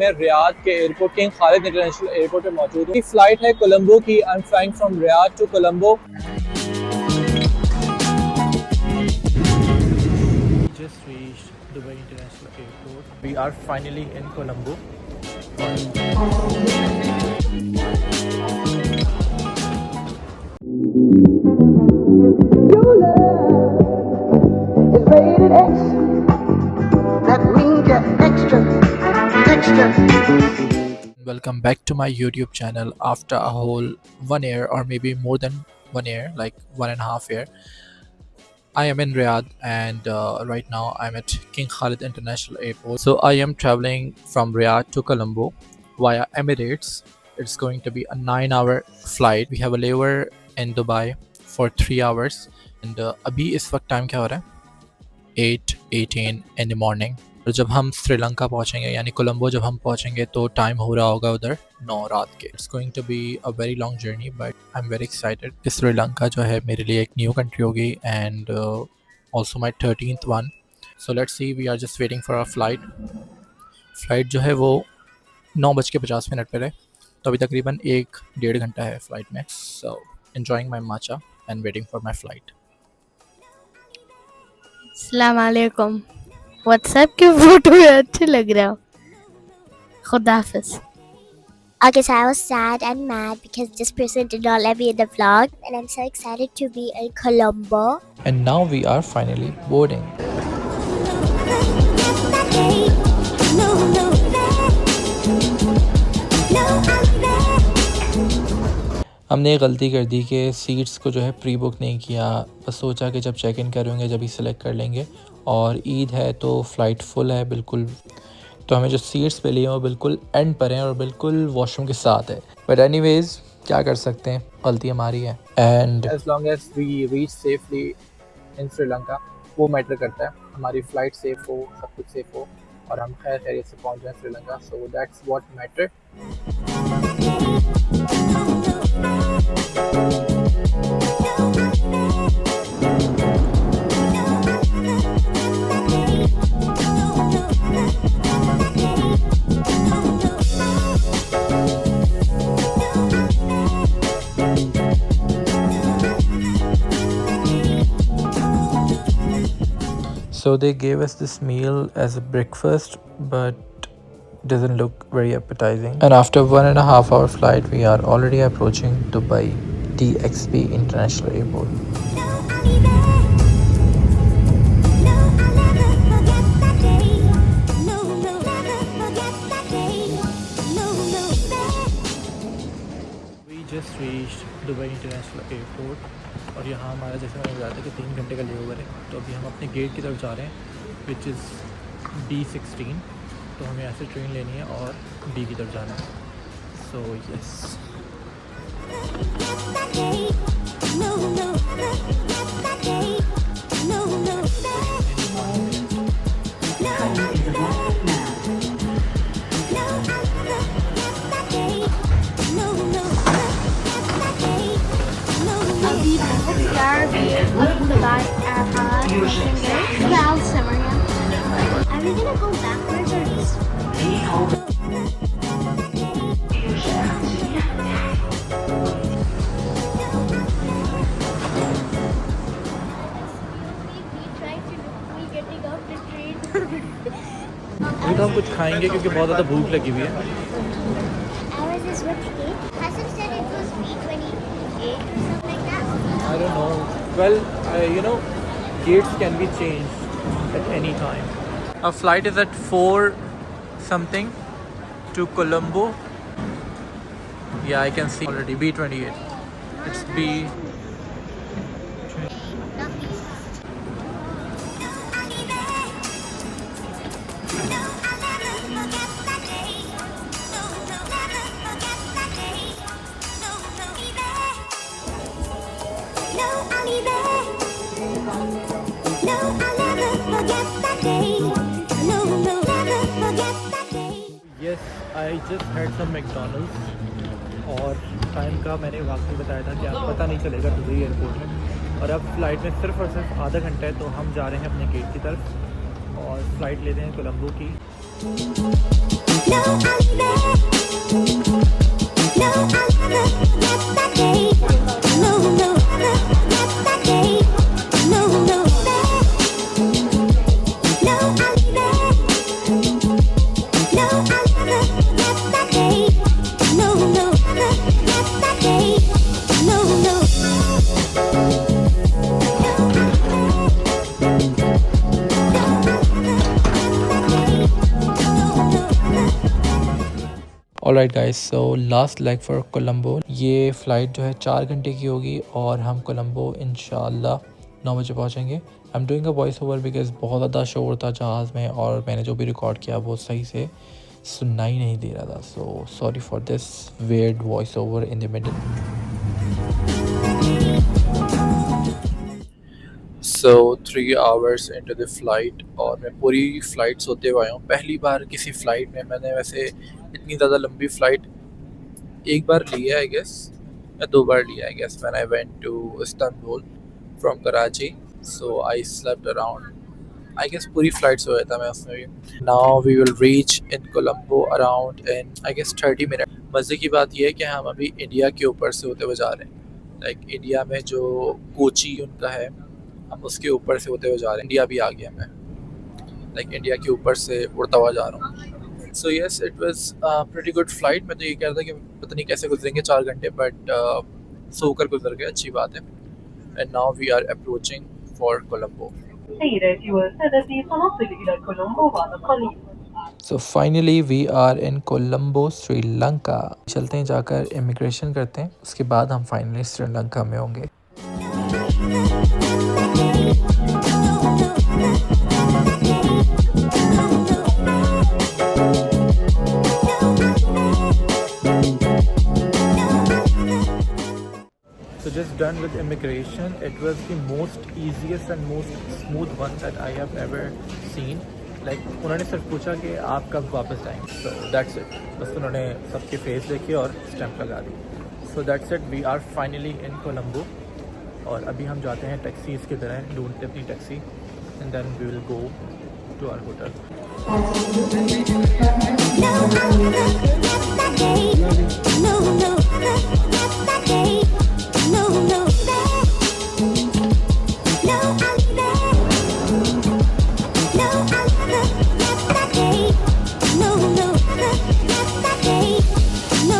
मैं रियाद के airport King Khalid international airport पे मौजूद हूँ। फ्लाइट है कोलंबो की। I am flying from Riyadh to Colombo. Just reached Dubai International Airport. We are finally in Colombo. Your love is rated X. That means you're extra, extra. Welcome back to my YouTube channel after a whole 1 year or maybe more than 1 year, like 1.5 year. I am in Riyadh and right now I'm at King Khalid International Airport. So I am traveling from Riyadh to Colombo via Emirates. It's going to be a 9-hour flight. We have a layover in Dubai for 3 hours. And अभी इस वक्त time क्या हो रहा है? 8:18 in the morning. और जब हम श्रीलंका पहुंचेंगे यानी कोलंबो जब हम पहुंचेंगे तो टाइम हो रहा होगा उधर 9 रात के। It's going to be a very long journey but I am very excited कि श्रीलंका जो है मेरे लिए एक न्यू कंट्री होगी and also my 13th one. So let's see, we are just waiting for a flight जो है वो 9:50 पर है, तो अभी तकरीबन 1-1.5 घंटा है फ़्लाइट में। So enjoying my matcha and waiting for my flight. अस्सलाम वालेकुम। व्हाट्सएप के फोटो में अच्छे लग रहे हो। खुदा हाफिज। Okay, so I was sad and mad because this person did not let me in the vlog, and I'm so excited to be in Colombo. And now we are finally boarding. हमने गलती कर दी कि seats को जो है pre book नहीं किया, बस सोचा कि जब चेक इन करेंगे जब ही सिलेक्ट कर लेंगे। और ईद है तो फ़्लाइट फुल है बिल्कुल, तो हमें जो सीट्स मिली हैं वो बिल्कुल एंड पर हैं और बिल्कुल वॉशरूम के साथ है। बट एनीवेज क्या कर सकते हैं, गलती हमारी है। And as long as we reach safely in Sri Lanka वो मैटर करता है, हमारी फ़्लाइट सेफ़ हो, सब कुछ सेफ़ हो और हम खैर खैरियत से पहुंच जाएँ Sri Lanka. So that's what matter. So they gave us this meal as a breakfast, but doesn't look very appetizing. And after 1.5 hour flight, we are already approaching Dubai DXB International Airport. We just reached Dubai International Airport. और यहाँ हमारा जैसे मैंने बताया था कि 3 घंटे का लेओवर है, तो अभी हम अपने गेट की तरफ जा रहे हैं विच इज़ D16। तो हमें ऐसे ट्रेन लेनी है और डी की तरफ जाना है। So yes, Are we gonna go backwards or east? अभी तो हम कुछ खाएंगे क्योंकि बहुत ज़्यादा भूख लगी हुई है। Ours is which gate? Hassan said it was B28 or something like that. I don't know. Well, you know, gates can be changed at any time. Our flight is at 4 something to Colombo. Yeah, I can see already B28. It's B. Not east. Yes, I just had some McDonald's और time का मैंने वाकई बताया था कि आप पता नहीं चलेगा दुबई एयरपोर्ट में। और अब फ़्लाइट में सिर्फ और सिर्फ आधा घंटा है, तो हम जा रहे हैं अपने गेट की तरफ और फ़्लाइट लेते हैं कोलंबो की। No, I'll never. No, I'll never forget that day. No, no, never forget that day. No, no, never. No, I'll never. No, I'll never forget that day. No, no, never forget that day. No, no. Alright guys, so last leg for Colombo. ये flight जो है 4 घंटे की होगी और हम कोलंबो इंशाल्लाह 9 बजे पहुँचेंगे। I am doing a voice over because बहुत ज़्यादा शोर था जहाज़ में और मैंने जो भी रिकॉर्ड किया वो सही से सुनाई नहीं दे रहा था। So sorry for this weird voice over in the middle. So 3 hours into the flight और मैं पूरी फ़्लाइट सोते हुए आया हूँ। पहली बार किसी फ़्लाइट में मैंने वैसे इतनी ज़्यादा लंबी फ़्लाइट एक बार ली है आई गेस, या 2 बार लिया I guess, when I went to Istanbul from Karachi. So I slept around I guess पूरी फ़्लाइट सोया था मैं उसमें भी। Now we will reach in Colombo around in I guess 30 minute. मज़े की बात यह है कि हम अभी इंडिया के ऊपर से होते हुए जा रहे हैं। लाइक इंडिया में जो कोची उनका है, हम उसके ऊपर से होते हुए जा रहे हैं। इंडिया भी आ गया मैं, लाइक इंडिया के ऊपर से उड़ता हुआ जा रहा हूँ। So yes, it was pretty good flight. मैं तो ये कह रहा था कि पता नहीं कैसे गुजरेंगे 4 घंटे, बट सोकर गुजर गए, अच्छी बात है। And now we are approaching for Colombo. So finally we are in Colombo Sri Lanka. चलते हैं, जाकर इमिग्रेशन करते हैं, उसके बाद हम फाइनली श्रीलंका में होंगे। So just done with immigration. It was the most easiest and most smooth one that I have ever seen. Like उन्होंने सिर्फ पूछा कि आप कब वापस आएंगे, so that's it. बस उन्होंने सबके फेस देखे और स्टैम्प लगा दी। So that's it. We are finally in Colombo. और अभी हम जाते हैं टैक्सीज़ की तरह, ढूंढते अपनी taxi, and then we will go to our hotel.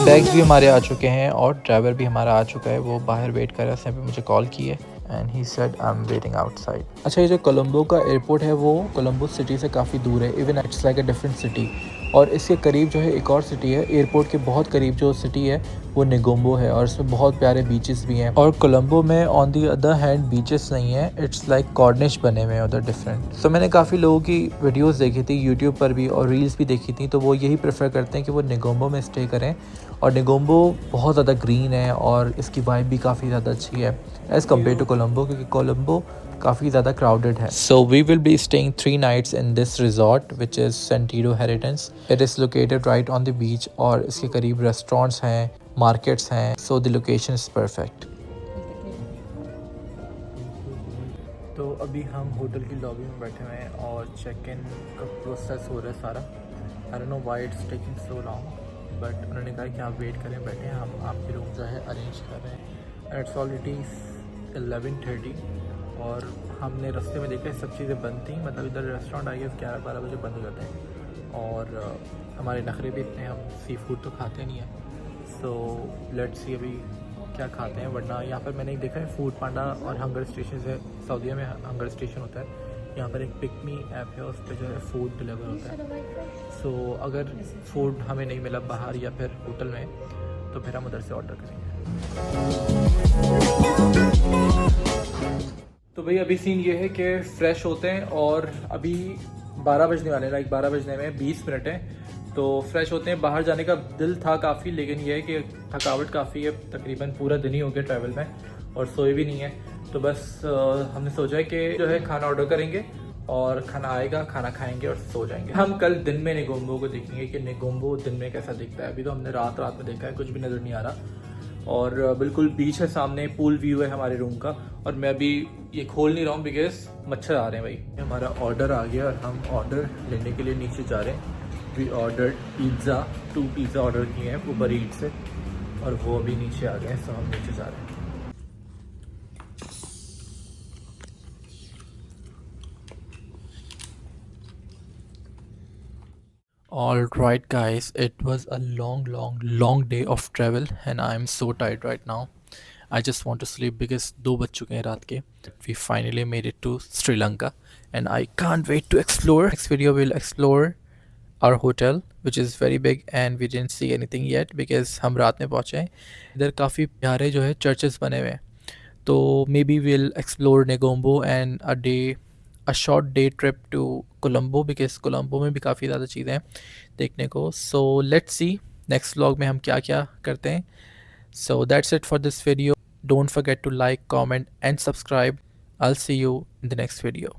Bags भी हमारे आ चुके हैं और ड्राइवर भी हमारा आ चुका है, वो बाहर वेट कर रहा है। उसने भी मुझे कॉल की है and he said I am waiting outside. अच्छा, ये जो कोलंबो का एयरपोर्ट है वो कोलंबो सिटी से काफ़ी दूर है, even it's like a different city. और इसके करीब जो है एक और सिटी है, एयरपोर्ट के बहुत करीब जो सिटी है वो नेगोम्बो है, और इसमें बहुत प्यारे बीचेस भी हैं। और कोलंबो में on the other hand beaches नहीं है, इट्स लाइक कॉर्निश बने हुए हैं उधर डिफरेंट। सो मैंने काफ़ी लोगों की वीडियोस देखी थी यूट्यूब पर भी और रील्स भी देखी थी, तो वो यही प्रेफर करते हैं कि वो नेगोम्बो में स्टे करें। और नेगोम्बो बहुत ज़्यादा ग्रीन है और इसकी वाइब भी काफ़ी ज़्यादा अच्छी है एज़ कम्पेयर टू कोलंबो, क्योंकि कोलंबो काफ़ी ज़्यादा क्राउडेड है। So we will be staying 3 nights in this resort which is सेंटीरो Heritance. It is located right on the beach और इसके करीब रेस्टोरेंट्स हैं, मार्केट्स हैं, so the location is perfect. तो अभी हम होटल की लॉबी में बैठे हुए हैं और चेक इन का प्रोसेस हो रहा है सारा। I don't know why it's taking so long, but उन्होंने कहा कि आप वेट करें, बैठे हैं, हम आपके रूम जो है अरेंज कर रहे हैं। एंड इट्स ऑलरेडी 11:30 और हमने रास्ते में देखा सब चीज़ें बंद थी, मतलब इधर रेस्टोरेंट आई है 11-12 बजे बंद हो जाते हैं। और हमारे नखरे भी इतने, हम सी फूड तो खाते नहीं हैं। सो लेट्स सी अभी क्या खाते हैं, वरना यहाँ पर मैंने देखा है फूड पांडा और हंगर स्टेशन है, सऊदीया में हंगर स्टेशन होता है, यहाँ पर एक पिक मी ऐप है, उस पर जो है फूड डिलीवर होता है। सो अगर फूड हमें नहीं मिला बाहर या फिर होटल में, तो फिर हम उधर से ऑर्डर करेंगे। तो भाई अभी सीन ये है कि फ़्रेश होते हैं और अभी 12 बजने वाले हैं, लाइक 12 बजने में 20 मिनट हैं। तो फ्रेश होते हैं, बाहर जाने का दिल था काफ़ी, लेकिन यह है कि थकावट काफ़ी है, तकरीबन पूरा दिन ही हो गया ट्रैवल में और सोए भी नहीं है। तो बस हमने सोचा है कि जो है खाना ऑर्डर करेंगे और खाना आएगा, खाना खाएंगे और सो जाएंगे। हम कल दिन में नेगोम्बो को देखेंगे कि नेगोम्बो दिन में कैसा दिखता है। अभी तो हमने रात में देखा है, कुछ भी नज़र नहीं आ रहा और बिल्कुल बीच है सामने, पूल व्यू है हमारे रूम का। और मैं अभी ये खोल नहीं रहा हूँ बिकॉज मच्छर आ रहे हैं भाई। हमारा ऑर्डर आ गया और हम ऑर्डर लेने के लिए नीचे जा रहे हैं। We order pizza, 2 pizza order किए हैं ऊबर ईट से और वो अभी नीचे आ गए हैं, सो हम नीचे जा रहे हैं। All right, guys, it was a long day of travel, and I am so tired right now. I just want to sleep because 2 बज चुके हैं रात के. We finally made it to Sri Lanka, and I can't wait to explore. Next video we'll explore our hotel, which is very big, and we didn't see anything yet because हम रात में पहुँचे हैं. इधर काफ़ी प्यारे जो है चर्चेस बने हुए हैं, तो maybe we'll explore Negombo and a short day trip to Colombo because Colombo में भी काफ़ी ज़्यादा चीज़ें हैं देखने को. So let's see next vlog में हम क्या क्या करते हैं. So that's it for this video. Don't forget to like, comment and subscribe. I'll see you in the next video.